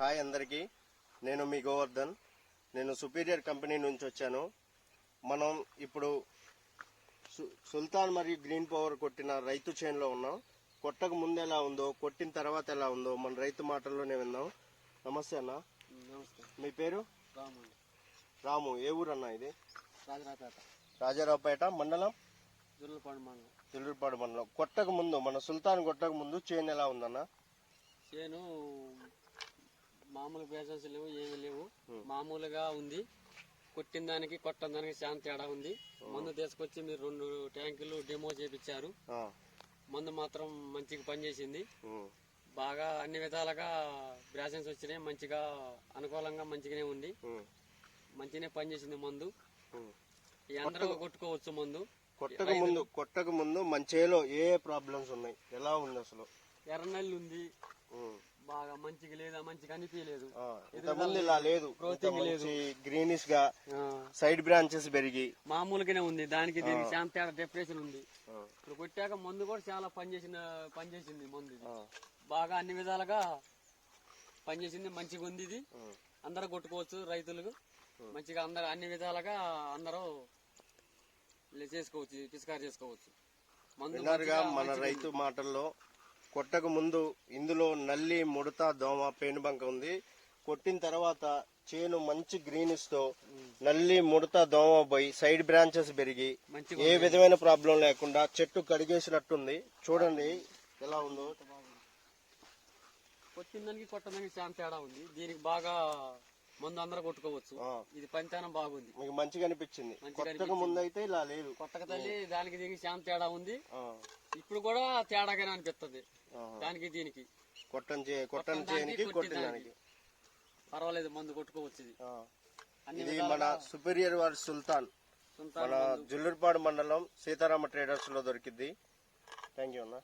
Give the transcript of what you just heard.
Hi అందరికీ, నేను మీ గోవర్ధన్. నేను సుపీరియర్ కంపెనీ నుంచి వచ్చాను. మనం ఇప్పుడు సుల్తాన్ మరియు గ్రీన్ పవర్ కొట్టిన రైతు చేనులో ఉన్నాం. కొట్టక ముందు ఎలా ఉందో, కొట్టిన తర్వాత ఎలా ఉందో మన రైతు మాటల్లోనే విందాం. నమస్తే అన్న. నమస్తే. మీ పేరు? రాము. రాము. ఏ ఊరు అన్న ఇది? రాజరావుపేట. రాజారావుపేట మండలం, జుల్లూరుపాడు మండలం. కొట్టక ముందు, మన సుల్తాన్ కొట్టక ముందు చేను ఎలా ఉందన్న? చేను మామూలు పేషన్స్ లేవు, ఏమి లేవు, మామూలుగా ఉంది. కొట్టిన దానికి కొట్టని దానికి చాలా తేడా ఉంది. మందు తీసుకొచ్చి మీరు 2 ట్యాంకులు డెమో చేపించారు. మందు మాత్రం మంచిగా పనిచేసింది. బాగా అన్ని విధాలుగా బ్రాషన్స్ వచ్చినాయి. మంచిగా అనుకూలంగా మంచిగానే ఉంది. మంచిగానే పనిచేసింది మందు. అందరూ కొట్టుకోవచ్చు మందు. కొట్టక ముందు మన చేలో ఏ ప్రాబ్లమ్స్ ఉన్నాయి, ఎలా ఉంది అసలు? ఎర్రనల్లి ఉంది, బాగా మంచిగా లేదా, మంచిగా అనిపించలేదు. ఇంతకుముందు ఇలా లేదు, గ్రీనిష్ గా సైడ్ బ్రాంచెస్ పెరిగి మామూలుగానే ఉంది. దానికి దీనికి చాలా తేడా, డిప్రెషన్ ఉంది. ఇప్పుడు కొట్టాక మందు కూడా చాలా పనిచేసింది. మందు బాగా అన్ని విధాలుగా పనిచేసింది. మంచిగా ఉంది. ఇది అందరూ కొట్టుకోవచ్చు, రైతులకు మంచిగా అందరు అన్ని విధాలుగా అందరూ చేసుకోవచ్చు, పిచికారి చేసుకోవచ్చు. విన్నారుగా మన రైతు మాటల్లో. కొట్టక ముందు ఇందులో నల్లి, ముడత, దోమ, పేనుబంక ఉంది. కొట్టిన తర్వాత చేను మంచి గ్రీనిష్ తో నల్లి, ముడత, దోమ పోయి సైడ్ బ్రాంచెస్ పెరిగి ఏ విధమైన ప్రాబ్లం లేకుండా చెట్టు కడిగేసినట్టుంది. చూడండి ఎలా ఉందో. కొట్టిందానికి కొట్టడానికి చాలా తేడా ఉంది. దీనికి బాగా మందు అందరూ కొట్టుకోవచ్చు. ఇది పంచానం బాగుంది. మీకు మంచిగా అనిపించింది. కొట్టక ముందు అయితే ఇలా లేదు. కొట్టక తల్లి దానికి దీనికి చాలా తేడా ఉంది. ఇప్పుడు కూడా తేడాగానే అనిపిస్తుంది దానికి దీనికి. కొట్టని చేయడానికి కొట్టిందానికి పర్వాలేదు, మందు కొట్టుకోవచ్చు. ఇది మన సుపీరియర్ వారి సుల్తాన్, మన జుల్లూరుపాడు మండలం సీతారామ ట్రేడర్స్ లో దొరికింది. థ్యాంక్ యూ అన్న.